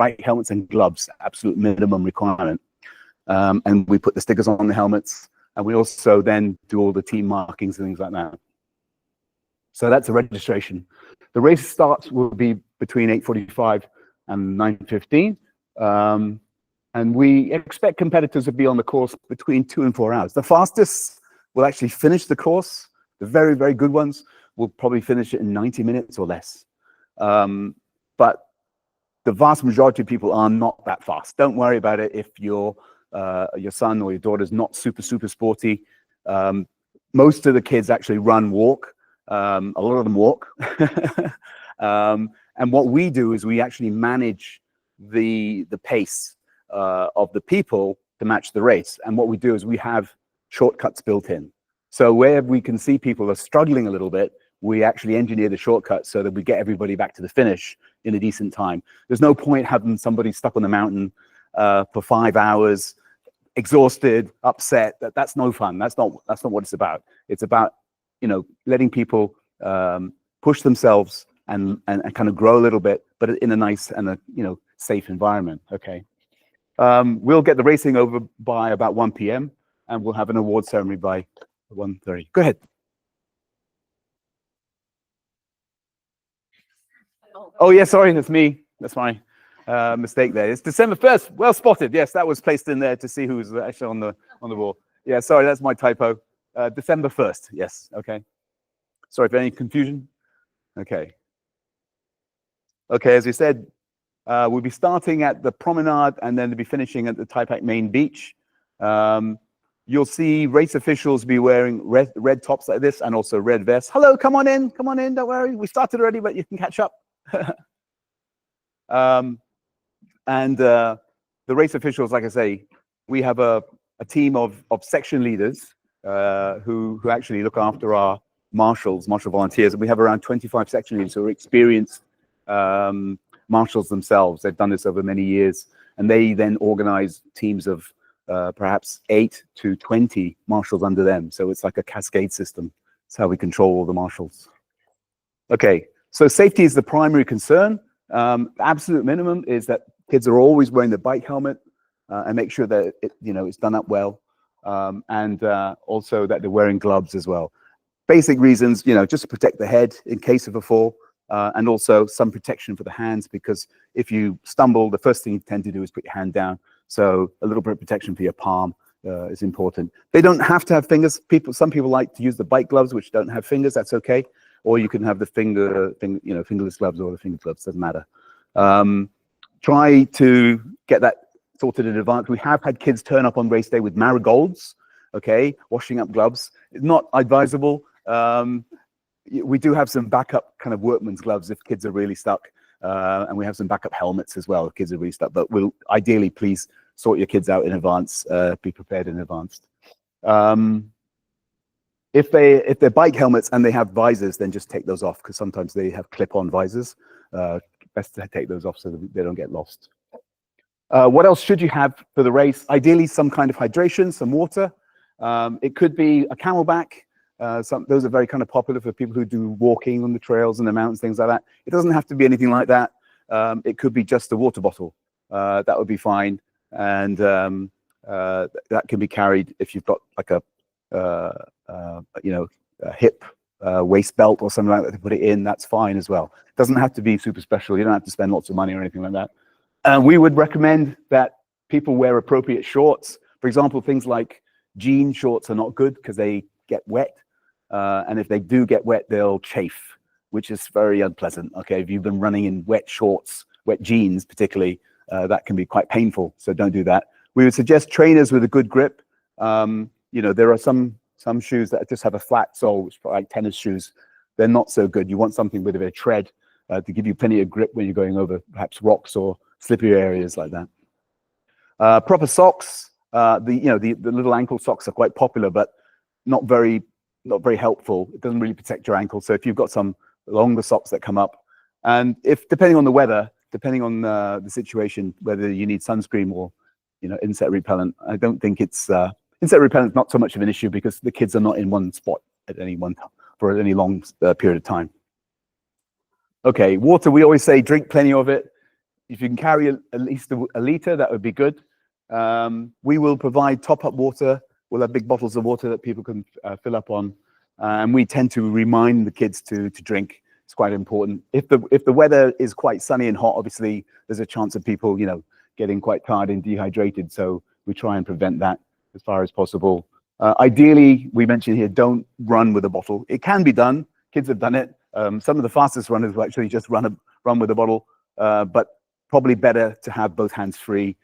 bike helmets and gloves, absolute minimum requirement. And we put the stickers on the helmets, and we also then do all the team markings and things like that. So that's a registration. The race starts will be between 8:45 and 9:15. And we expect competitors to be on the course between 2 and 4 hours. The fastest will actually finish the course. The very, very good ones will probably finish it in 90 minutes or less. But the vast majority of people are not that fast. Don't worry about it if your son or your daughter is not super, super sporty. Most of the kids actually run, walk. A lot of them walk. And what we do is we actually manage the pace of the people to match the race. And what we do is we have shortcuts built in. So where we can see people are struggling a little bit, we actually engineer the shortcuts so that we get everybody back to the finish in a decent time. There's no point having somebody stuck on the mountain for 5 hours, exhausted, upset. That's no fun. That's not what it's about. It's about, you know, letting people push themselves and kind of grow a little bit, but in a nice and a, you know, safe environment. Okay. We'll get the racing over by about 1 p.m. and we'll have an award ceremony by 1:30. Go ahead. Oh yeah, sorry, that's me. That's my mistake there. It's December 1st. Well spotted. Yes, that was placed in there to see who was actually on the wall. Yeah, sorry, that's my typo. December 1st. Yes. Okay. Sorry for any confusion. Okay. Okay, as we said, we'll be starting at the promenade and then we'll be finishing at the Tai Pak main beach. You'll see race officials be wearing red tops like this and also red vests. Hello, come on in, don't worry. We started already, but you can catch up. The race officials, like I say, we have a team of section leaders who actually look after our marshals, marshal volunteers. And we have around 25 section leaders who are experienced marshals themselves. They've done this over many years, and they then organize teams of perhaps 8 to 20 marshals under them. So it's like a cascade system. It's how we control all the marshals. Okay, so safety is the primary concern. Absolute minimum is that kids are always wearing the bike helmet and make sure that it's done up well, and also that they're wearing gloves as well. Basic reasons, just to protect the head in case of a fall, and also some protection for the hands, because if you stumble, the first thing you tend to do is put your hand down. So a little bit of protection for your palm is important. They don't have to have fingers. Some people like to use the bike gloves, which don't have fingers. That's okay. Or you can have the fingerless gloves or the finger gloves. Doesn't matter. Try to get that sorted in advance. We have had kids turn up on race day with marigolds. Okay, washing up gloves. It's not advisable. We do have some backup kind of workman's gloves if kids are really stuck. And we have some backup helmets as well if kids are really stuck. But we'll ideally please sort your kids out in advance. Be prepared in advance. If they're bike helmets and they have visors, then just take those off, because sometimes they have clip-on visors. Best to take those off so that they don't get lost. What else should you have for the race? Ideally, some kind of hydration, some water. It could be a Camelback. Those are very kind of popular for people who do walking on the trails and the mountains, things like that. It doesn't have to be anything like that. It could be just a water bottle. That would be fine. And that can be carried if you've got like a hip waist belt or something like that to put it in. That's fine as well. It doesn't have to be super special. You don't have to spend lots of money or anything like that. We would recommend that people wear appropriate shorts. For example, things like jean shorts are not good because they get wet. And if they do get wet, they'll chafe, which is very unpleasant. Okay, if you've been running in wet shorts, wet jeans particularly, that can be quite painful. So don't do that. We would suggest trainers with a good grip. There are some shoes that just have a flat sole, which are like tennis shoes. They're not so good. You want something with a bit of tread to give you plenty of grip when you're going over perhaps rocks or slippery areas like that. Proper socks. The little ankle socks are quite popular, but not very helpful. It doesn't really protect your ankle. So if you've got some longer socks that come up, and if depending on the weather, depending on the situation, whether you need sunscreen or insect repellent, I don't think it's insect repellent. Not so much of an issue because the kids are not in one spot at any one time for any long period of time. Okay, water. We always say drink plenty of it. if you can carry at least a liter, that would be good. We will provide top-up water. We'll have big bottles of water that people can fill up on. And we tend to remind the kids to drink. It's quite important. If the weather is quite sunny and hot, obviously, there's a chance of people, getting quite tired and dehydrated. So we try and prevent that as far as possible. Ideally, we mentioned here, don't run with a bottle. It can be done. Kids have done it. Some of the fastest runners will actually just run with a bottle, but probably better to have both hands free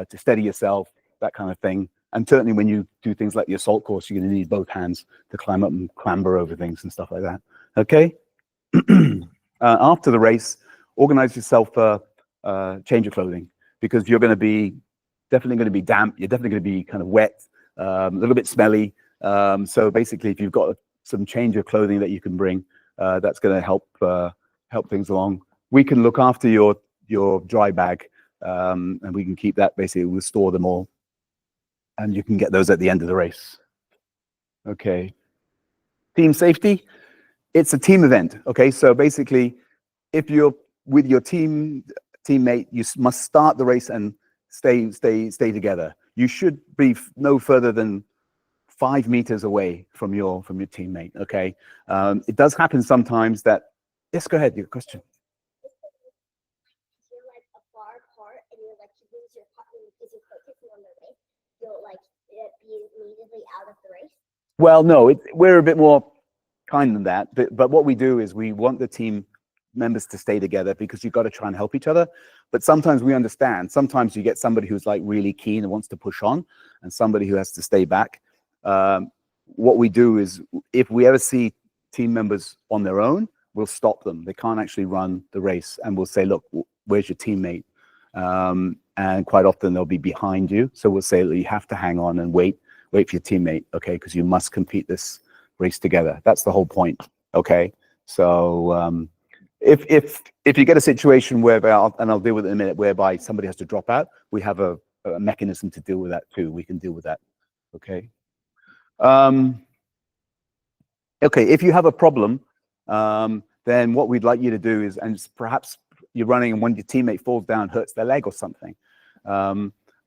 to steady yourself, that kind of thing. And certainly when you do things like the assault course, you're going to need both hands to climb up and clamber over things and stuff like that. Okay. After the race, organize yourself for change of clothing, because you're going to be definitely going to be damp. You're definitely going to be kind of wet, a little bit smelly. So basically, if you've got some change of clothing that you can bring, that's going to help things along. We can look after your dry bag, and we can keep that. Basically, we'll store them all, and you can get those at the end of the race. Okay. Team safety. It's a team event. Okay. So basically, if you're with your teammate, you must start the race and stay together. You should be no further than 5 meters away from your teammate. Okay. It does happen sometimes that. Yes, go ahead. Your question. You're like a far apart, and you're like, you lose your partner because you're focusing on the race. You'll like be immediately out of the race. Well, no, we're a bit more kind than that. But what we do is we want the team members to stay together, because you've got to try and help each other. But sometimes we understand. Sometimes you get somebody who's like really keen and wants to push on, and somebody who has to stay back. What we do is, if we ever see team members on their own, we'll stop them. They can't actually run the race, and we'll say, look, where's your teammate? And quite often they'll be behind you. So we'll say, you have to hang on and wait for your teammate, okay? Because you must compete this race together. That's the whole point, okay? So if you get a situation whereby, and I'll deal with it in a minute, whereby somebody has to drop out, we have a mechanism to deal with that too. We can deal with that, okay? Okay, if you have a problem, then what we'd like you to do is, and perhaps you're running and one of your teammate falls down, hurts their leg or something.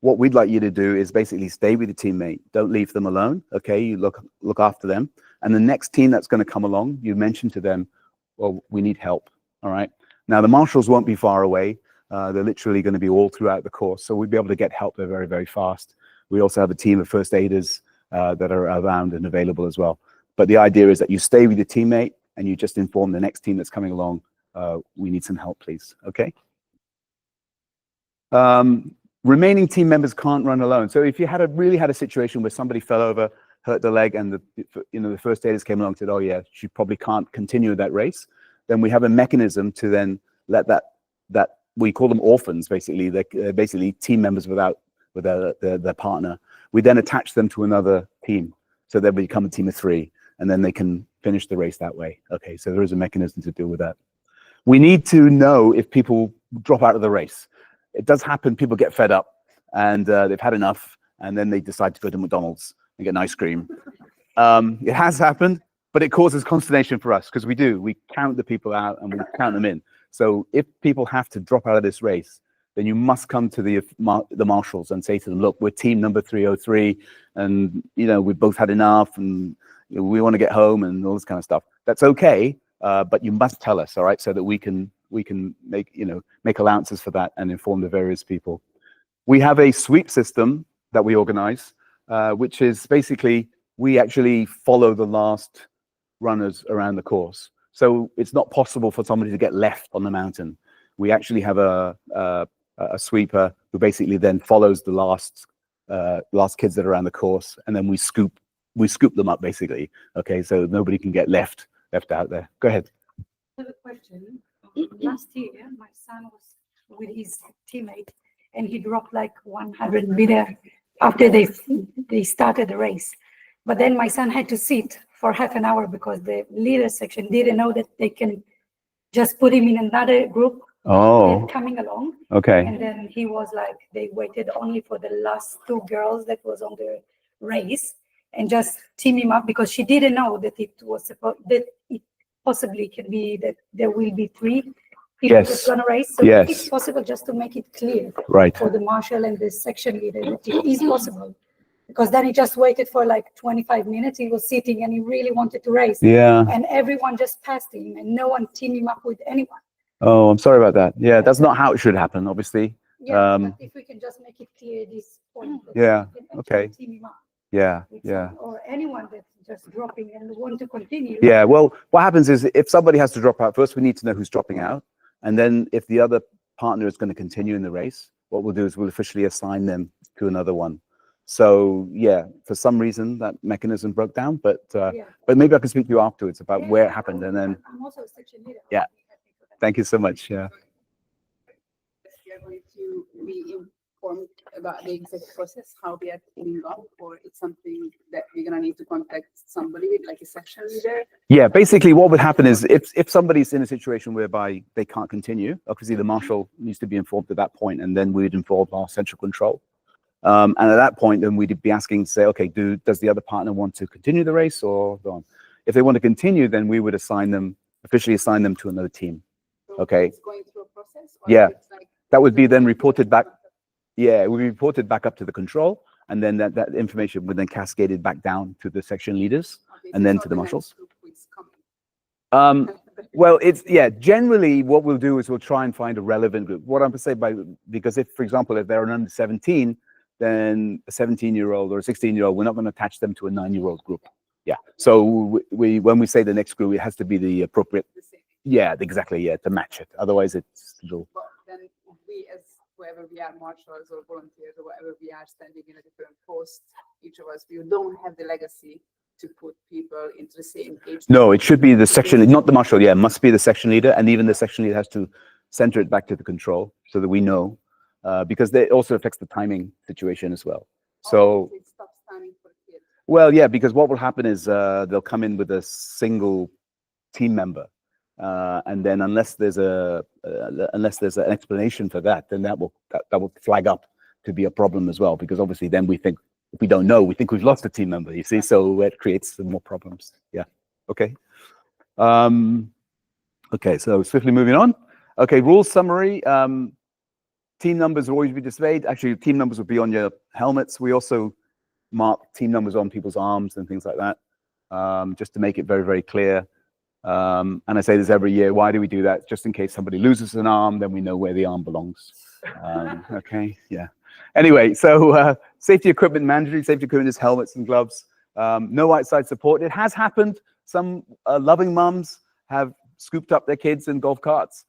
What we'd like you to do is basically stay with your teammate. Don't leave them alone, okay? You look after them. And the next team that's going to come along, you mention to them, well, we need help, all right? Now, the marshals won't be far away. They're literally going to be all throughout the course. So we'll be able to get help there very, very fast. We also have a team of first aiders that are around and available as well. But the idea is that you stay with your teammate and you just inform the next team that's coming along, we need some help, please, okay? Remaining team members can't run alone. So if you really had a situation where somebody fell over, hurt the leg, and the first aiders came along and said, oh yeah, she probably can't continue that race, then we have a mechanism to then let that we call them orphans, basically. They're basically team members without their partner. We then attach them to another team, so they become a team of 3, and then they can finish the race that way. Okay, so there is a mechanism to deal with that. We need to know if people drop out of the race. It does happen. People get fed up and they've had enough, and then they decide to go to McDonald's and get an ice cream. It has happened, but it causes consternation for us, because we count the people out and we count them in. So if people have to drop out of this race, then you must come to the marshals and say to them, look, we're team number 303, and we've both had enough, and we want to get home and all this kind of stuff. That's okay, but you must tell us, all right, so that we can make allowances for that and inform the various people. We have a sweep system that we organize, which is basically, we actually follow the last runners around the course. So it's not possible for somebody to get left on the mountain. We actually have a sweeper who basically then follows the last kids that are around the course, and then we scoop them up, basically. Okay, so nobody can get left out there. Go ahead. I have a question. Last year, my son was with his teammate, and he dropped like 100 meters after they started the race. But then my son had to sit for half an hour because the leader section didn't know that they can just put him in another group. Oh, coming along. Okay. And then he was like, they waited only for the last 2 girls that was on the race and just team him up, because she didn't know that it was that it possibly can be that there will be 3 people Yes. just gonna race. So Yes. if it's possible just to make it clear Right. for the marshal and the section leader that it is possible. Because then he just waited for like 25 minutes. He was sitting and he really wanted to race. Yeah. And everyone just passed him and no one teamed him up with anyone. Oh, I'm sorry about that. Yeah, that's not how it should happen, obviously. Yeah, but if we can just make it clear this point. that Yeah, we can okay. actually team him up Yeah, with yeah. someone, or anyone that's just dropping and want to continue. Yeah, well, what happens is if somebody has to drop out, first we need to know who's dropping out. And then if the other partner is going to continue in the race, what we'll do is we'll officially assign them to another one. So yeah, for some reason that mechanism broke down, but Yeah. maybe I can speak to you afterwards about Yeah, where it happened, and then I'm also a section leader. Yeah. I'll be happy for that. thank you so much. Yeah. We are going to be informed about the exact process, how we are teaming up, or it's something that we're gonna need to contact somebody with, like a section leader. Yeah, basically what would happen is if somebody's in a situation whereby they can't continue, obviously the marshal needs to be informed at that point, and then we'd involve our central control. And at that point, then we'd be asking, say, okay, does the other partner want to continue the race or go on? If they want to continue, then we would officially assign them to another team. So Okay. It's going through a process. Or Yeah. it's like That would be then reported back. Yeah, it would be reported back up to the control, and then that information would then cascaded back down to the section leaders. Okay, and so then it's to not the next marshals. group who is coming. Well, generally what we'll do is we'll try and find a relevant group. What I'm going to say because if, for example, if they're an under 17, then a 17-year-old or a 16-year-old, we're not going to attach them to a 9-year-old group. Yeah. So when we say the next group, it has to be the appropriate. The same. Yeah, exactly. Yeah, to match it. Otherwise, it's little. But then we, as whoever we are, marshals or volunteers or whatever we are, standing in a different post, each of us, we don't have the legacy to put people into the same age. No, it should be the section, not the marshal. Yeah, it must be the section leader, and even the section leader has to center it back to the control so that we know, because it also affects the timing situation as well. So, It stops timing for kids. well, yeah, because what will happen is they'll come in with a single team member, and then unless there's an explanation for that, then that will flag up to be a problem as well. Because obviously, then we think, if we don't know, we think we've lost a team member. You see, so it creates some more problems. Yeah. Okay. Okay. So swiftly moving on. Okay. Rules summary. Team numbers will always be displayed. Actually, team numbers will be on your helmets. We also mark team numbers on people's arms and things like that, just to make it very, very clear. And I say this every year. Why do we do that? Just in case somebody loses an arm, then we know where the arm belongs. Okay. Yeah. Anyway, so safety equipment mandatory. Safety equipment is helmets and gloves. No outside support. It has happened. Some loving mums have scooped up their kids in golf carts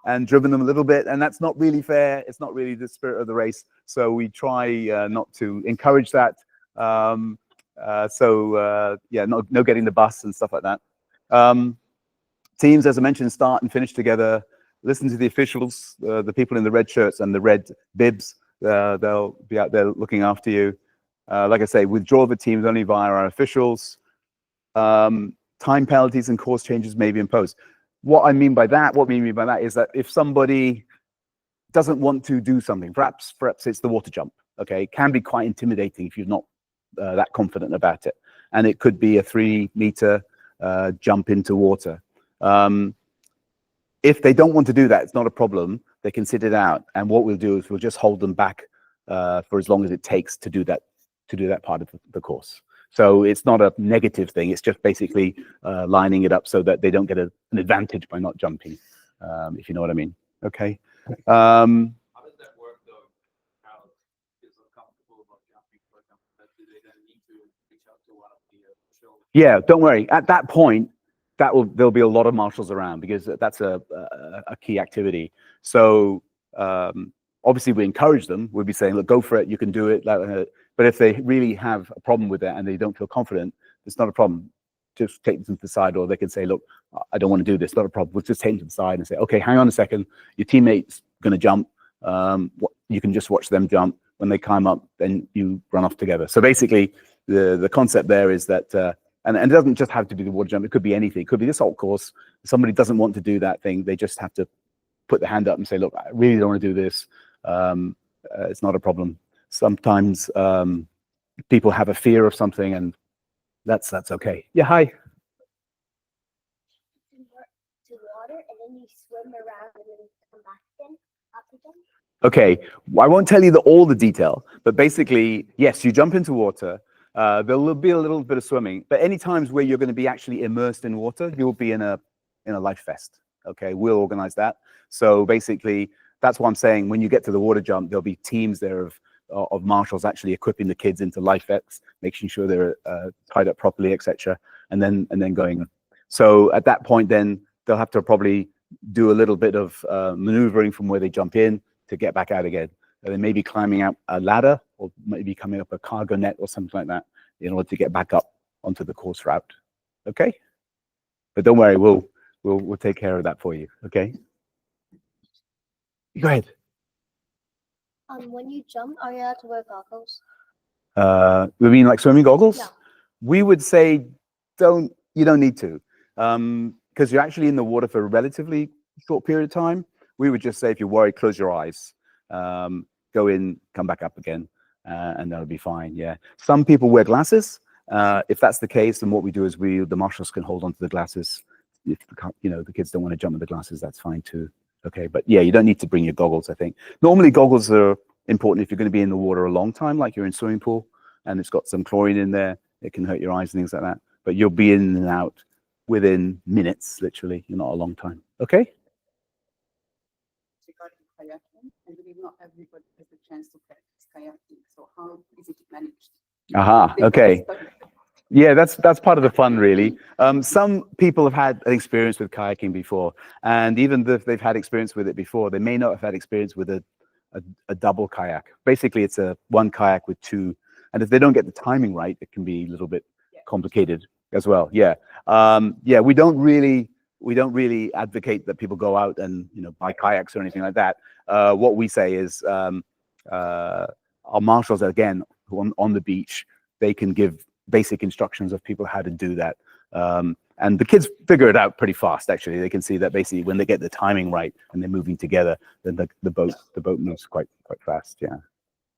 and driven them a little bit, and that's not really fair. It's not really the spirit of the race. So we try not to encourage that. Yeah, no getting the bus and stuff like that. Teams, as I mentioned, start and finish together. Listen to the officials, the people in the red shirts and the red bibs. They'll be out there looking after you. Like I say, withdraw the teams only via our officials. Time penalties and course changes may be imposed. What I mean by that is that if somebody doesn't want to do something, perhaps it's the water jump. Okay, it can be quite intimidating if you're not that confident about it, and it could be a 3-meter jump into water. If they don't want to do that, it's not a problem. They can sit it out, and what we'll do is we'll just hold them back for as long as it takes to do that part of the course. So it's not a negative thing. It's just basically lining it up so that they don't get an advantage by not jumping, if you know what I mean. Okay. How does that work though? How is uncomfortable about jumping, for example? Do they then need to reach out to one of the officials? Yeah, don't worry. At that point, there'll be a lot of marshals around because that's a key activity. So obviously we encourage them. We'll be saying, look, go for it. You can do it. But if they really have a problem with it and they don't feel confident, it's not a problem. Just take them to the side, or they can say, look, I don't want to do this. Not a problem. We'll just take them to the side and say, okay, hang on a second. Your teammate's going to jump. You can just watch them jump. When they climb up, then you run off together. So basically, the concept there is that, and it doesn't just have to be the water jump. It could be anything. It could be the salt course. If somebody doesn't want to do that thing, they just have to put their hand up and say, look, I really don't want to do this. It's not a problem. Sometimes people have a fear of something, and that's okay. Yeah, hi. To water, and then then you swim around and then come back again, up again? Okay, I won't tell you all the detail, but basically, yes, you jump into water. There'll be a little bit of swimming, but any times where you're going to be actually immersed in water, you'll be in a life vest. Okay, we'll organize that. So basically, that's what I'm saying. When you get to the water jump, there'll be teams there of marshals actually equipping the kids into life vests, making sure they're tied up properly, etc., and then going. So at that point, then they'll have to probably do a little bit of maneuvering from where they jump in to get back out again. They may be climbing out a ladder or maybe coming up a cargo net or something like that in order to get back up onto the course route. Okay, but don't worry, we'll take care of that for you. Okay, go ahead. When you jump, are you allowed to wear goggles? You mean like swimming goggles? Yeah. We would say you don't need to, because you're actually in the water for a relatively short period of time. We would just say, if you're worried, close your eyes, go in, come back up again, and that'll be fine. Yeah. Some people wear glasses. If that's the case, then what we do is the marshals can hold onto the glasses. If the kids don't want to jump with the glasses, that's fine too. Okay, but yeah, you don't need to bring your goggles, I think. Normally, goggles are important if you're going to be in the water a long time, like you're in a swimming pool, and it's got some chlorine in there. It can hurt your eyes and things like that. But you'll be in and out within minutes, literally. You're not a long time. Okay? Regarding kayaking, I believe not everybody has the chance to practice kayaking. So how is it managed? Aha, okay. Yeah, that's part of the fun, really. Some people have had an experience with kayaking before, and even if they've had experience with it before, they may not have had experience with a double kayak. Basically, it's one kayak with two, and if they don't get the timing right, it can be a little bit complicated as well. Yeah, we don't really advocate that people go out and buy kayaks or anything like that. What we say is our marshals, again, who on the beach, they can give basic instructions of people how to do that, and the kids figure it out pretty fast. Actually, they can see that basically when they get the timing right and they're moving together, then the boat moves quite fast. Yeah.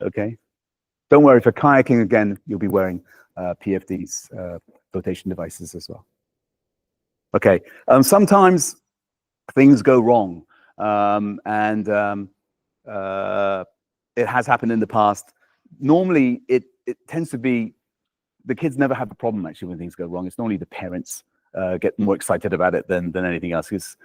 Okay. Don't worry, for kayaking, again, you'll be wearing PFDs, flotation devices as well. Okay. Sometimes things go wrong, and it has happened in the past. Normally, it tends to be the kids never have a problem actually when things go wrong. It's normally the parents get more excited about it than anything else, because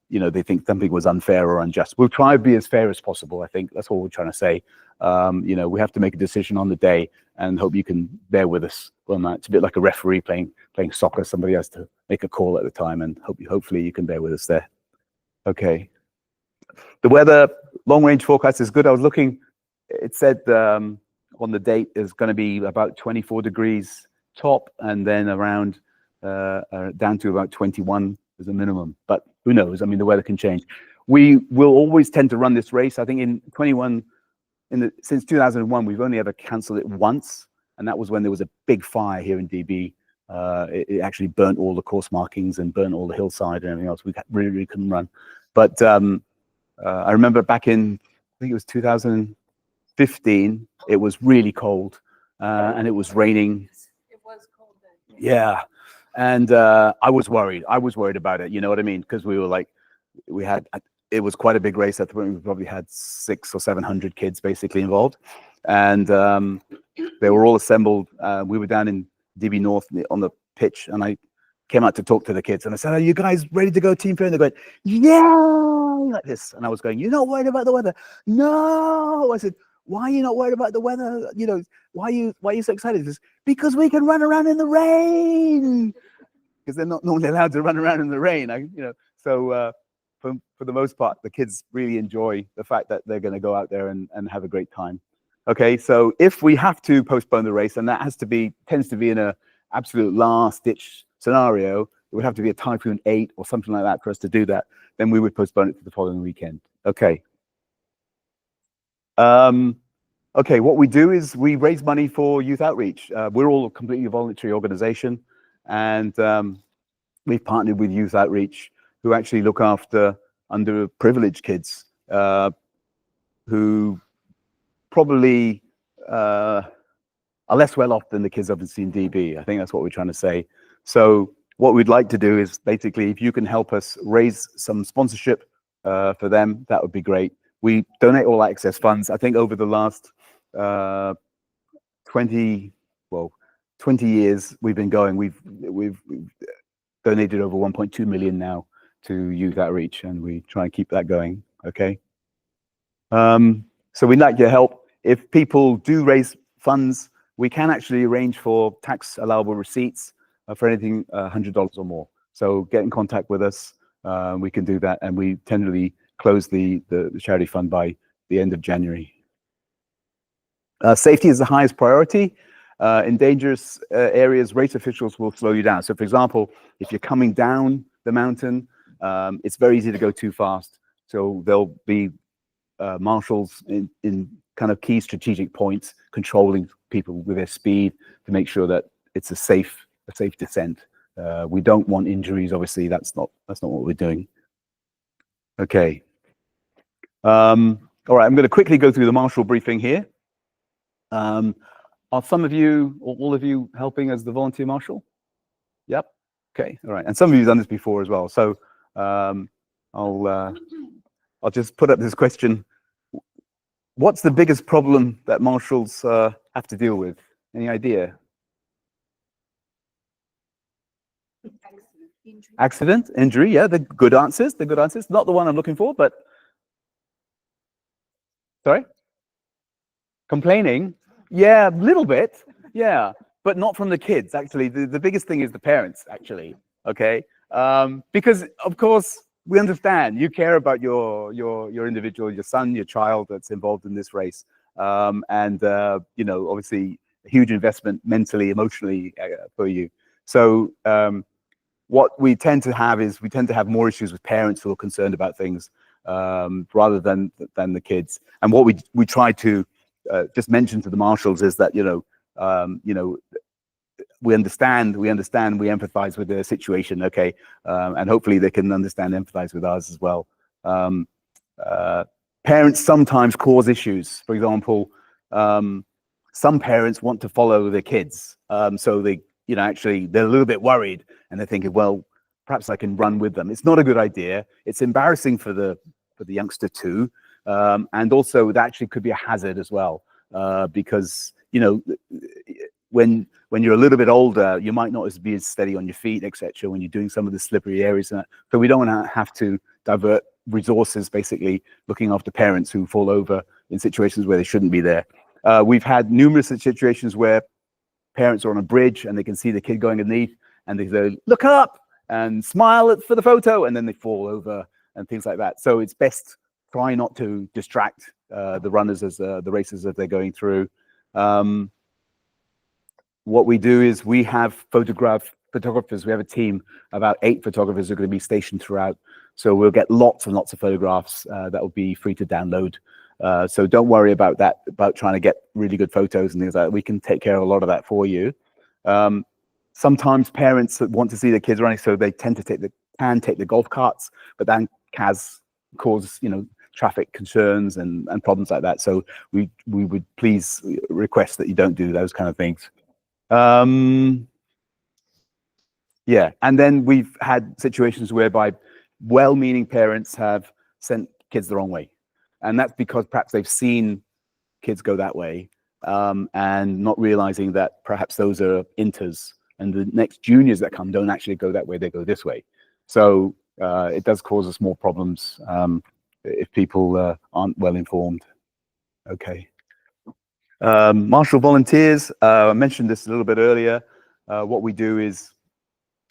they think something was unfair or unjust. We'll try to be as fair as possible. I think that's what we're trying to say. We have to make a decision on the day, and hope you can bear with us on that. It's a bit like a referee playing soccer. Somebody has to make a call at the time, and hopefully you can bear with us there. Okay. The weather long range forecast is good. I was looking. It said on the date is going to be about 24 degrees top, and then around down to about 21 as a minimum. But who knows? I mean, the weather can change. We will always tend to run this race. I think since 2001, we've only ever cancelled it once, and that was when there was a big fire here in DB. It actually burnt all the course markings and burnt all the hillside and everything else. We really couldn't run. But I remember back in, I think it was 2015, it was really cold, and it was raining. It was cold then. Yeah. And I was worried. I was worried about it. You know what I mean? Because it was quite a big race. At the point, we probably had 600 or 700 kids basically involved. And they were all assembled. We were down in DB North on the pitch, and I came out to talk to the kids. And I said, "Are you guys ready to go team fair?" And they're going, "Yeah," like this. And I was going, "You're not worried about the weather?" "No." I said, "Why are you not worried about the weather? Why are you so excited?" Says, "Because we can run around in the rain." Because they're not normally allowed to run around in the rain. So for the most part, the kids really enjoy the fact that they're going to go out there and have a great time. Okay, so if we have to postpone the race, and that tends to be in a absolute last ditch scenario, it would have to be a Typhoon 8 or something like that for us to do that, then we would postpone it to the following weekend. Okay. Okay, what we do is we raise money for youth outreach. We're all a completely voluntary organization, and we've partnered with youth outreach who actually look after underprivileged kids who probably are less well off than the kids obviously in DB. I think that's what we're trying to say. So what we'd like to do is basically, if you can help us raise some sponsorship for them, that would be great. We donate all access funds. I think over the last 20 years we've been going, we've donated over 1.2 million now to youth outreach, and we try and keep that going. Okay. So we'd like your help. If people do raise funds, we can actually arrange for tax allowable receipts for anything $100 or more. So get in contact with us. We can do that, and we tentatively close the charity fund by the end of January. Safety is the highest priority. In dangerous areas, race officials will slow you down. So for example, if you're coming down the mountain, it's very easy to go too fast. So there'll be marshals in kind of key strategic points controlling people with their speed to make sure that it's a safe descent. We don't want injuries, obviously. That's not what we're doing. Okay. All right, I'm going to quickly go through the marshal briefing here. Are some of you, or all of you, helping as the volunteer marshal? Yep. Okay. All right. And some of you have done this before as well. So I'll just put up this question. What's the biggest problem that marshals have to deal with? Any idea? Accident, injury. Yeah, the good answers. The good answers. Not the one I'm looking for, but sorry. Complaining. Yeah, a little bit. Yeah, but not from the kids. Actually, the biggest thing is the parents. Actually, okay, because of course we understand you care about your individual, your son, your child that's involved in this race, and you know, obviously a huge investment mentally, emotionally for you. So what we tend to have is more issues with parents who are concerned about things rather than the kids. And what we try to just mention to the marshals is that you know we understand, we empathize with their situation, okay, and hopefully they can understand, empathize with ours as well. Parents sometimes cause issues. For example, some parents want to follow their kids, so they, you know, actually they're a little bit worried, and they're thinking, well, perhaps I can run with them. It's not a good idea. It's embarrassing for the youngster too, and also it actually could be a hazard as well, because you know, when you're a little bit older, you might not be as steady on your feet, etc. When you're doing some of the slippery areas, so we don't want to have to divert resources, basically looking after parents who fall over in situations where they shouldn't be there. We've had numerous situations where parents are on a bridge and they can see the kid going underneath, and they say, "Look up," and smile for the photo, and then they fall over and things like that. So it's best try not to distract the runners as the racers as they're going through. What we do is we have photographers. We have a team, about 8 photographers who are going to be stationed throughout. So we'll get lots and lots of photographs that will be free to download. So don't worry about that, about trying to get really good photos and things like that. We can take care of a lot of that for you. Sometimes parents want to see their kids running, so they tend to take the golf carts, but that can cause, you know, traffic concerns and problems like that. So we would please request that you don't do those kind of things. Yeah, and then we've had situations whereby well-meaning parents have sent kids the wrong way, and that's because perhaps they've seen kids go that way, and not realizing that perhaps those are inters, and the next juniors that come don't actually go that way, they go this way. So it does cause us more problems if people aren't well informed. Okay. Marshal volunteers, I mentioned this a little bit earlier. What we do is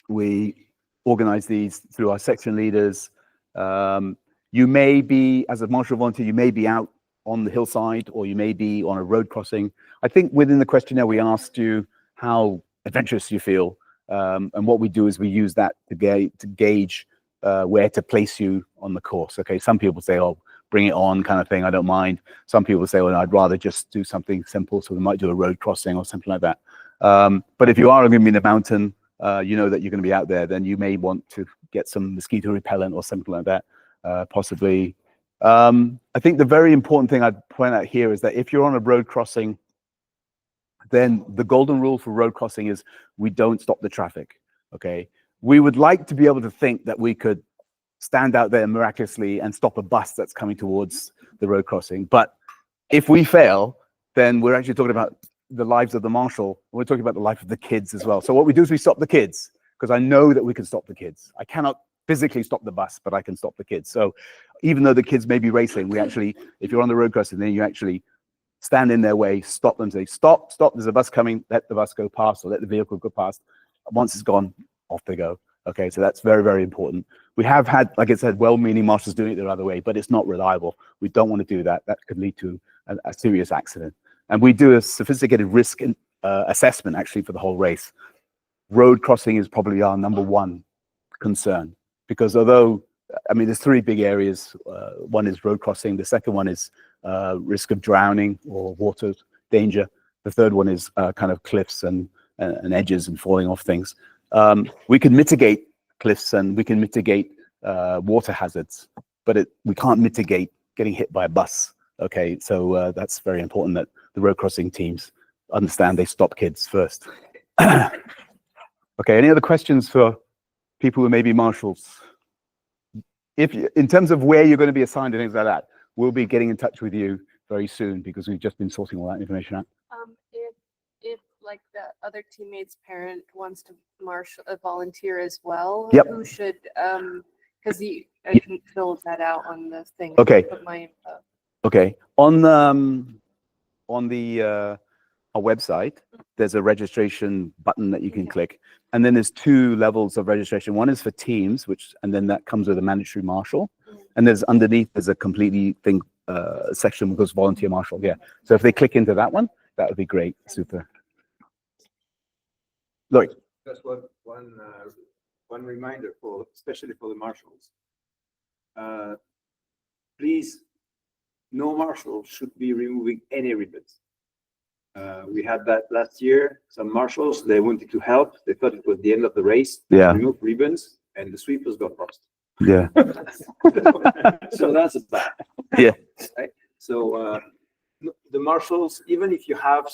we organize these through our section leaders. You may be, as a marshal volunteer, you may be out on the hillside, or you may be on a road crossing. I think within the questionnaire we asked you how adventurous you feel, and what we do is we use that to gauge where to place you on the course. Okay, some people say, "Oh, bring it on," kind of thing. I don't mind. Some people say, "Well, I'd rather just do something simple," so we might do a road crossing or something like that. But if you are going to be in the mountain, you know that you're going to be out there, then you may want to get some mosquito repellent or something like that, possibly. I think the very important thing I'd point out here is that if you're on a road crossing, then the golden rule for road crossing is we don't stop the traffic. Okay, we would like to be able to think that we could stand out there miraculously and stop a bus that's coming towards the road crossing. But if we fail, then we're actually talking about the lives of the marshal. We're talking about the life of the kids as well. So what we do is we stop the kids, because I know that we can stop the kids. I cannot physically stop the bus, but I can stop the kids. So even though the kids may be racing, we actually, if you're on the road crossing, then you actually stand in their way, stop them, say, stop, stop, there's a bus coming, let the bus go past, or let the vehicle go past. Once it's gone, off they go. Okay, so that's very, very important. We have had, like I said, well-meaning marshals doing it the other way, but it's not reliable. We don't want to do that. That could lead to a serious accident. And we do a sophisticated risk assessment, actually, for the whole race. Road crossing is probably our #1 concern, because although, I mean, there's 3 big areas. One is road crossing. The second one is risk of drowning or water danger. The third one is kind of cliffs and edges and falling off things. We can mitigate cliffs and we can mitigate water hazards, but we can't mitigate getting hit by a bus. Okay, so that's very important that the road crossing teams understand they stop kids first. Okay, any other questions for people who may be marshals? If in terms of where you're going to be assigned and things like that, we'll be getting in touch with you very soon, because we've just been sorting all that information out. If like the other teammate's parent wants to volunteer as well, Yep. who should, because I didn't fill that out on the thing. Okay. Put my info. Okay, on our website, there's a registration button that you can click, and then there's 2 levels of registration. One is for teams, and then that comes with a mandatory marshal, and there's a completely section that goes volunteer marshal. Yeah, so if they click into that one, that would be great. Super. Lloyd. That's one reminder especially for the marshals. Please, no marshal should be removing any ribbons. We had that last year. Some marshals, they wanted to help. They thought it was the end of the race. Yeah. Remove ribbons, and the sweepers got lost. Yeah. So that's bad. Yeah. Right? So the marshals, even if you have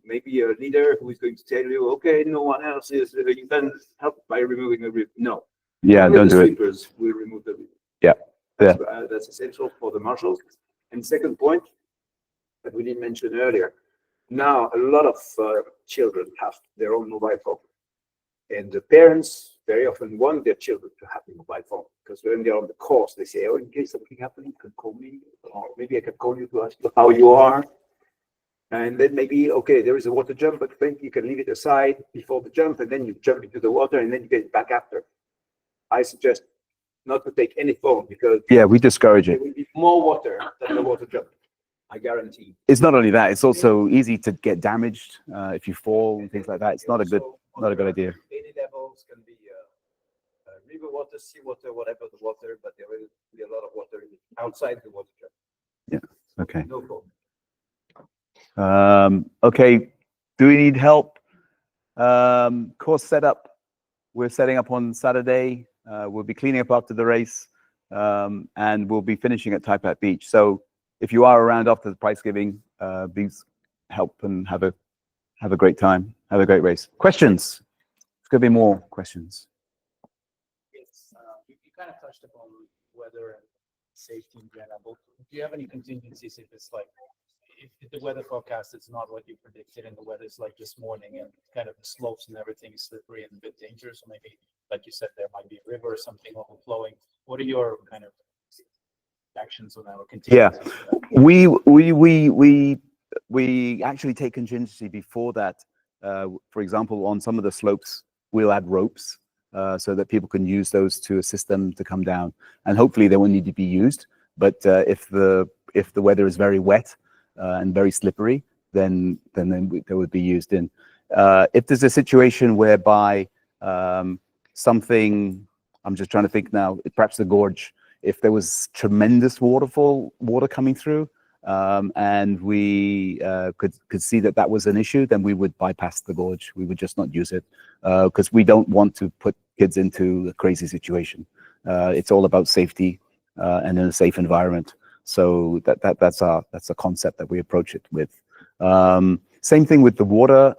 maybe a leader who is going to tell you, okay, no one else is, you can help by removing a ribbon. No. Yeah, Only don't the do it. sweepers will remove the ribbon. Yeah. That's essential for the marshals. And second point that we didn't mention earlier. Now, a lot of children have their own mobile phone. And the parents very often want their children to have a mobile phone, because when they're on the course, they say, oh, in case something happens, you can call me, or maybe I can call you to ask you how you are. And then maybe, okay, there is a water jump, but then you can leave it aside before the jump, and then you jump into the water, and then you get it back after. I suggest not to take any phone, because We discourage there it. will be more water than the water jump. I guarantee. It's not only that; it's also easy to get damaged if you fall and things like that. It's not a good idea. Daily levels can be river water, sea water, whatever the water, but there will be a lot of water outside the water jump. Okay. No problem. Okay. Do we need help? Course setup. We're setting up on Saturday. We'll be cleaning up after the race, and we'll be finishing at Taipat Beach. So if you are around after the prize giving, please help and have a great time. Have a great race. Questions? There's going to be more questions. Yes, you kind of touched upon weather and safety in Grenoble. Do you have any contingencies if it's like, if the weather forecast is not what you predicted and the weather is like this morning and kind of the slopes and everything is slippery and a bit dangerous, or maybe, like you said, there might be a river or something overflowing? What are your kind of actions on our contingency? We actually take contingency before that. For example, on some of the slopes, we'll add ropes so that people can use those to assist them to come down. And hopefully they won't need to be used. But if the weather is very wet and very slippery, then they would be used in. If there's a situation whereby something, I'm just trying to think now, perhaps the gorge, if there was tremendous water coming through, and we could see that was an issue, then we would bypass the gorge. We would just not use it, because we don't want to put kids into a crazy situation. It's all about safety and in a safe environment. So that's a concept that we approach it with. Same thing with the water.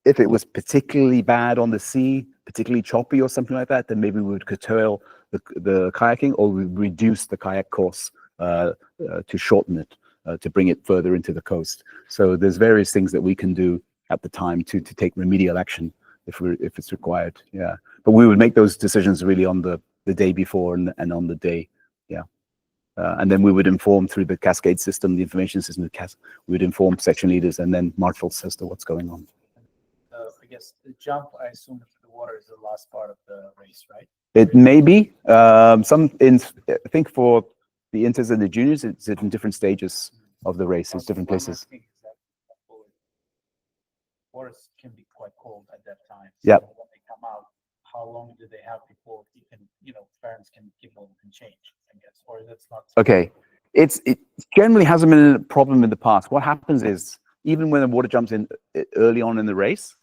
if it was particularly bad on the sea, particularly choppy or something like that, then maybe we would curtail the kayaking, or we reduce the kayak course to shorten it, to bring it further into the coast. So there's various things that we can do at the time to take remedial action if it's required. Yeah, but we would make those decisions really on the day before and on the day. Yeah. And then we would inform through the cascade system, the information system, we would inform section leaders and then marshals as to what's going on. I guess the jump, I assume into the water is the last part of the race, right? It may be. I think for the inters and the juniors, it's in different stages of the race. It's different places. Waters can be quite cold at that time. Yep. So when they come out, how long do they have before you can, parents can give them and change, I guess, or that's not. Okay. It generally hasn't been a problem in the past. What happens is, even when the water jumps in early on in the race,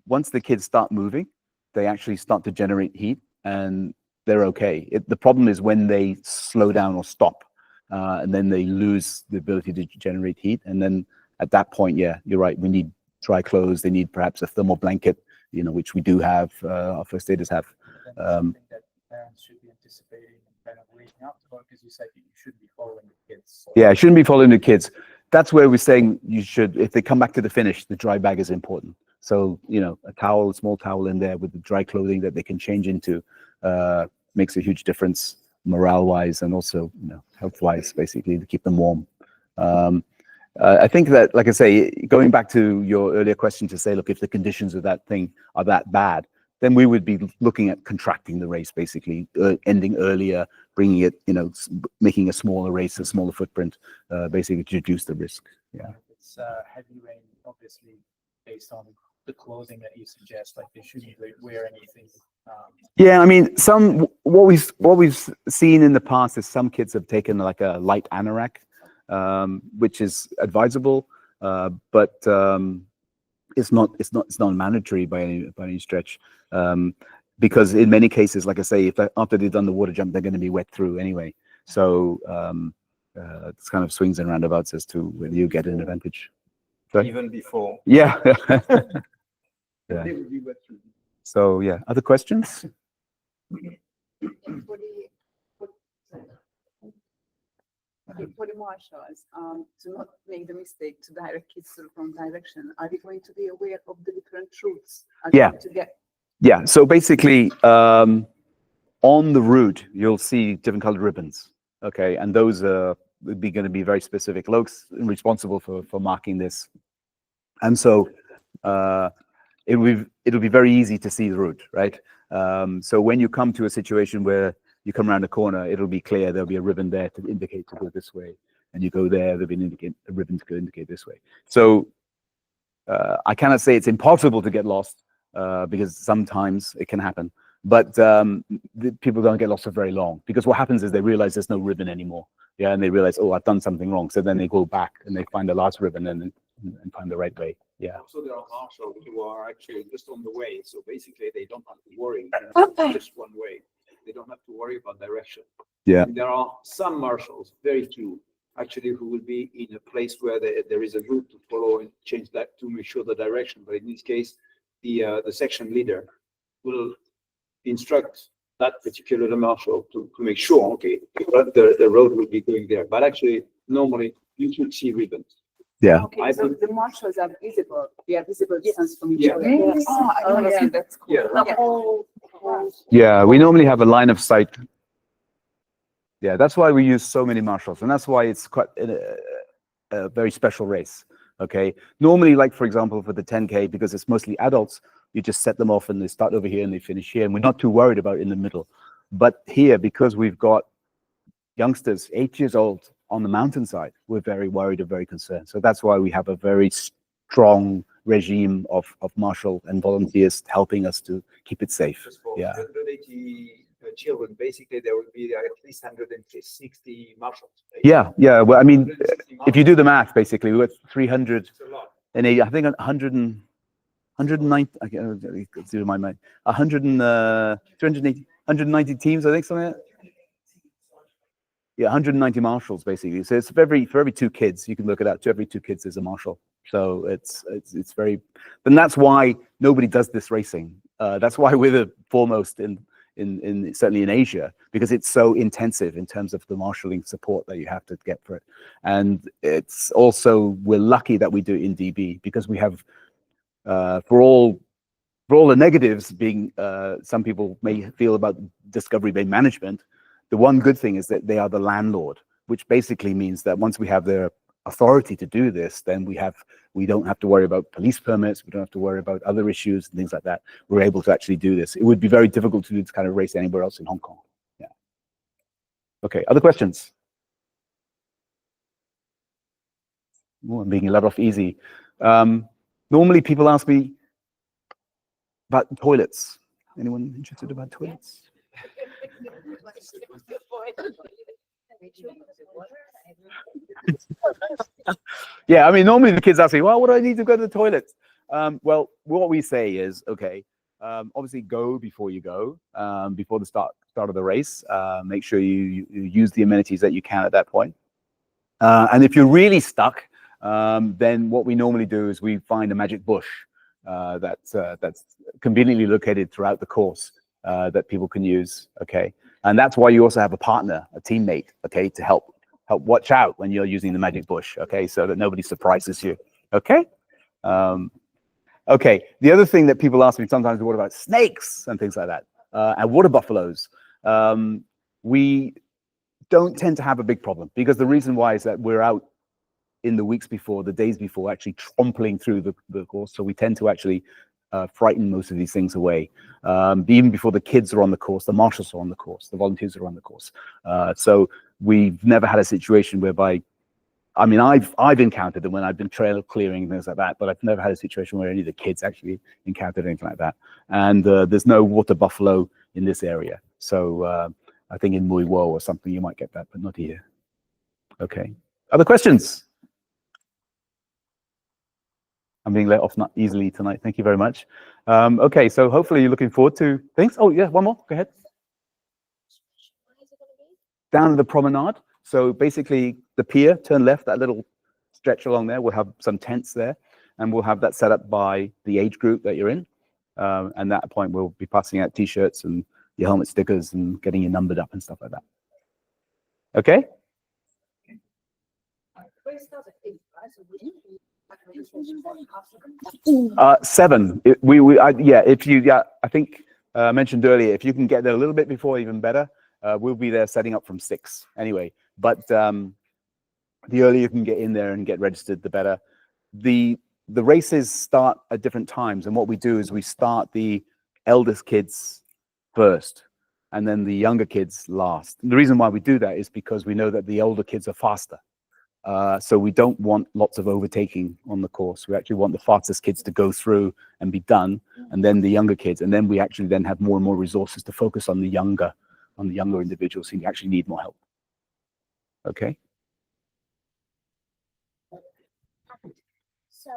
once the kids start moving, they actually start to generate heat and they're okay. The problem is when they slow down or stop, and then they lose the ability to generate heat. And then at that point, yeah, you're right. We need dry clothes. They need perhaps a thermal blanket, which we do have, our first aiders have. Something that parents should be anticipating and kind of leading up to, because you said you shouldn't be following the kids. So Yeah, shouldn't be following the kids. That's where we're saying you should, if they come back to the finish, the dry bag is important. So, a towel, a small towel in there with the dry clothing that they can change into makes a huge difference morale-wise and also, health-wise, basically, to keep them warm. I think that, like I say, going back to your earlier question to say, look, if the conditions of that thing are that bad, then we would be looking at contracting the race, basically, ending earlier, bringing it, making a smaller race, a smaller footprint, basically to reduce the risk. Yeah. It's heavy rain, obviously, based on the clothing that you suggest, like they shouldn't wear anything. Yeah, I mean, what we've seen in the past is some kids have taken like a light anorak, which is advisable, but it's not mandatory by any stretch, because in many cases, like I say, after they've done the water jump, they're going to be wet through anyway. So it's kind of swings and roundabouts as to whether you get an advantage. Sorry? Even before. Yeah. Yeah. So yeah, other questions? For the marshals, to not make the mistake to direct kids to the wrong direction, are we going to be aware of the different routes? Yeah. To get Yeah, so basically, on the route, you'll see different colored ribbons, okay? And those would be going to be very specific. Lok's responsible for marking this. And so it'll be very easy to see the route, right? So when you come to a situation where you come around a corner, it'll be clear there'll be a ribbon there to indicate to go this way. And you go there, there'll be a ribbon to indicate this way. So I cannot say it's impossible to get lost, because sometimes it can happen. But people don't get lost for very long, because what happens is they realize there's no ribbon anymore. Yeah, and they realize, oh, I've done something wrong. So then they go back and they find the last ribbon and find the right way. Yeah. Also, there are marshals who are actually just on the way. So basically, they don't have to worry. Just one way. They don't have to worry about direction. Yeah. And there are some marshals, very few, actually, who will be in a place where there is a route to follow and change that to make sure the direction. But in this case, the section leader will instruct that particular marshal to make sure, okay, the road will be going there. But actually, normally, you should see ribbons. Yeah. Okay, so the marshals are visible. They are visible distance from each Yeah. other. Yes. Oh, I understand. That's cool. Yeah. Yeah. Yeah, we normally have a line of sight. Yeah, that's why we use so many marshals, and that's why it's quite a very special race. Okay, normally, like for example, for the 10K, because it's mostly adults, you just set them off and they start over here and they finish here, and we're not too worried about in the middle. But here, because we've got youngsters 8 years old on the mountainside, we're very worried and very concerned. So that's why we have a very strong regime of marshal and volunteers helping us to keep it safe. Just for Yeah. 180 children, basically, there will be at least 160 marshals. Yeah, yeah. Well, I mean, 160 if you do the marshals, math, basically, we've got 300 it's a lot. and I think 190. I can't do my mind. 280, 190 teams, I think, something like that. Yeah, 190 marshals basically. So it's for every 2 kids, you can look at that. To every 2 kids, there's a marshal. So it's very, and that's why nobody does this racing. That's why we're the foremost in certainly in Asia, because it's so intensive in terms of the marshalling support that you have to get for it. And it's also, we're lucky that we do it in DB, because we have for all the negatives being some people may feel about Discovery Bay management, the one good thing is that they are the landlord, which basically means that once we have their authority to do this, then we don't have to worry about police permits, we don't have to worry about other issues and things like that. We're able to actually do this. It would be very difficult to do this kind of race anywhere else in Hong Kong. Yeah. Okay, other questions? Oh, I'm being let off easy. Normally people ask me about toilets. Anyone interested about toilets? Yeah, I mean, normally the kids ask me, well, what do I need to go to the toilet? Well, what we say is, okay, obviously go before you go, before the start of the race. Make sure you use the amenities that you can at that point. And if you're really stuck, then what we normally do is we find a magic bush that's conveniently located throughout the course that people can use, okay? And that's why you also have a partner, a teammate, okay, to help watch out when you're using the magic bush, okay, so that nobody surprises you, okay? Okay, the other thing that people ask me sometimes is, what about snakes and things like that, and water buffaloes? We don't tend to have a big problem, because the reason why is that we're out in the weeks before, the days before, actually trampling through the course, so we tend to actually frighten most of these things away. Even before the kids are on the course, the marshals are on the course, the volunteers are on the course. So we've never had a situation whereby, I mean, I've encountered them when I've been trail clearing and things like that, but I've never had a situation where any of the kids actually encountered anything like that. And there's no water buffalo in this area. So I think in Mui Wo or something you might get that, but not here. Okay. Other questions? I'm being let off not easily tonight. Thank you very much. Okay, so hopefully you're looking forward to things. Oh yeah, one more. Go ahead. Down the promenade. So basically the pier, turn left, that little stretch along there. We'll have some tents there, and we'll have that set up by the age group that you're in. And at that point, we'll be passing out T-shirts and your helmet stickers and getting you numbered up and stuff like that. Okay. 7. Yeah, if you, yeah, I think mentioned earlier, if you can get there a little bit before, even better. We'll be there setting up from 6 anyway. But the earlier you can get in there and get registered, the better. The races start at different times, and what we do is we start the eldest kids first, and then the younger kids last. And the reason why we do that is because we know that the older kids are faster. So we don't want lots of overtaking on the course. We actually want the fastest kids to go through and be done, and then the younger kids, and then we actually then have more and more resources to focus on the younger individuals who actually need more help. Okay. So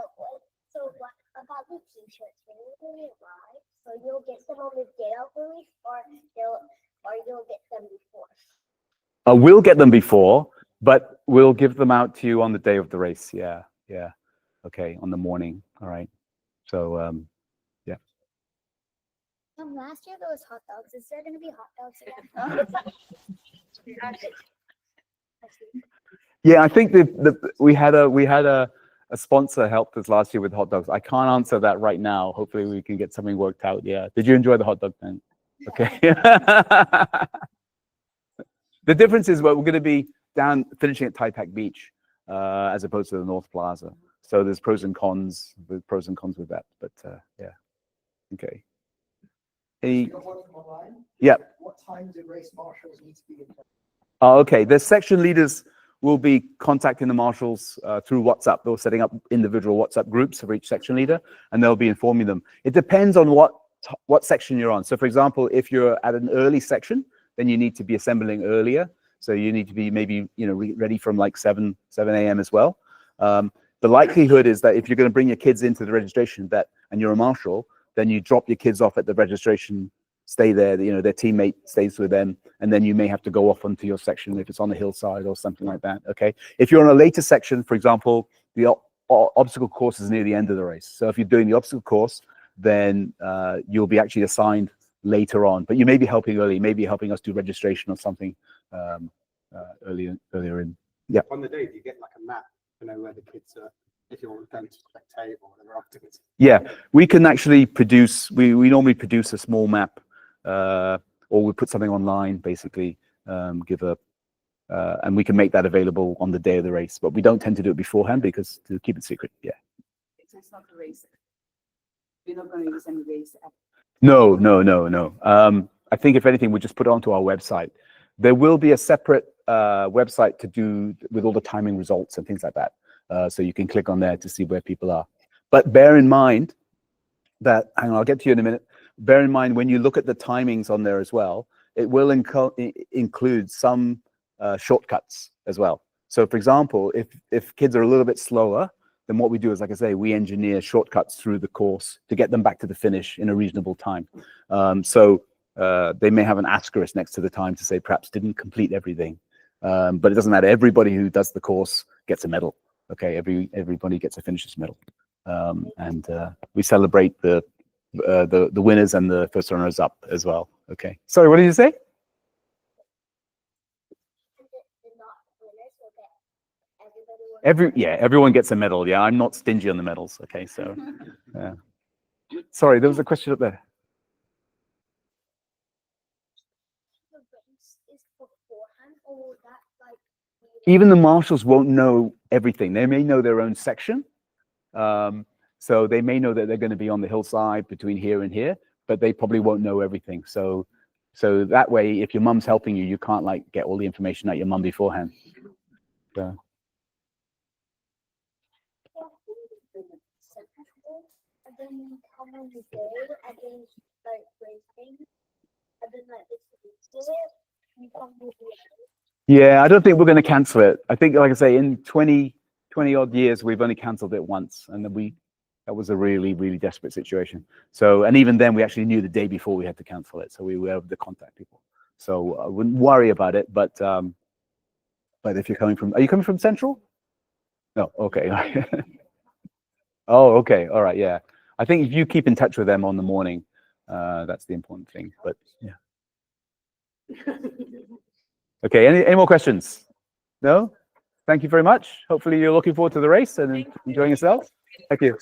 what about the T-shirts? When you arrive, so you'll get them on the day of the race, or you'll get them before? We'll get them before, but we'll give them out to you on the day of the race. Yeah, yeah. Okay, on the morning. All right. So, yeah. Last year there was hot dogs. Is there going to be hot dogs again? Yeah, I think we had a sponsor helped us last year with hot dogs. I can't answer that right now. Hopefully we can get something worked out. Yeah. Did you enjoy the hot dog then? Okay. The difference is we're going to be finishing at Tai Pak Beach as opposed to the North Plaza. So there's pros and cons with that. But yeah. Okay. Yeah. What time do race marshals need to be in? Oh, okay. The section leaders will be contacting the marshals through WhatsApp. They're setting up individual WhatsApp groups for each section leader, and they'll be informing them. It depends on what section you're on. So, for example, if you're at an early section, then you need to be assembling earlier. So you need to be maybe ready from like 7 a.m. as well. The likelihood is that if you're going to bring your kids into the registration and you're a marshal, then you drop your kids off at the registration, stay there, their teammate stays with them, and then you may have to go off onto your section if it's on a hillside or something like that, okay? If you're on a later section, for example, the obstacle courses near the end of the race. So if you're doing the obstacle course, then you'll be actually assigned later on. But you may be helping early, maybe helping us do registration or something earlier in. Yeah. On the day, do you get like a map to know where the kids are, if you're going to spectate or whatever afterwards? Yeah, we can actually produce, we normally produce a small map, or we put something online, basically, and we can make that available on the day of the race, but we don't tend to do it beforehand because to keep it secret. Yeah. It's not a race. We're not going to use any race app. No. I think if anything, we just put it onto our website. There will be a separate website to do with all the timing results and things like that. So you can click on there to see where people are. But bear in mind that, hang on, I'll get to you in a minute. Bear in mind when you look at the timings on there as well, it will include some shortcuts as well. So for example, if kids are a little bit slower, then what we do is, like I say, we engineer shortcuts through the course to get them back to the finish in a reasonable time. So they may have an asterisk next to the time to say perhaps didn't complete everything. But it doesn't matter. Everybody who does the course gets a medal. Okay, everybody gets a finisher's medal. And we celebrate the winners and the first runners up as well. Okay. Sorry, what did you say? Everyone gets a medal. Yeah, I'm not stingy on the medals. Okay, so yeah. Sorry, there was a question up there. Even the marshals won't know everything. They may know their own section. So they may know that they're going to be on the hillside between here and here, but they probably won't know everything. So that way, if your mum's helping you, you can't like get all the information out your mum beforehand. So. And then come on the day, and then like racing, and then like it's you come with the Yeah, I don't think we're going to cancel it. I think, like I say, in 20 odd years, we've only cancelled it once. And then that was a really, really desperate situation. So, and even then we actually knew the day before we had to cancel it. So we were able to contact people. So I wouldn't worry about it. But if you're are you coming from Central? No. Okay. Oh, okay. All right. Yeah. I think if you keep in touch with them on the morning, that's the important thing. But yeah. Okay, any more questions? No? Thank you very much. Hopefully you're looking forward to the race and enjoying yourself. Thank you.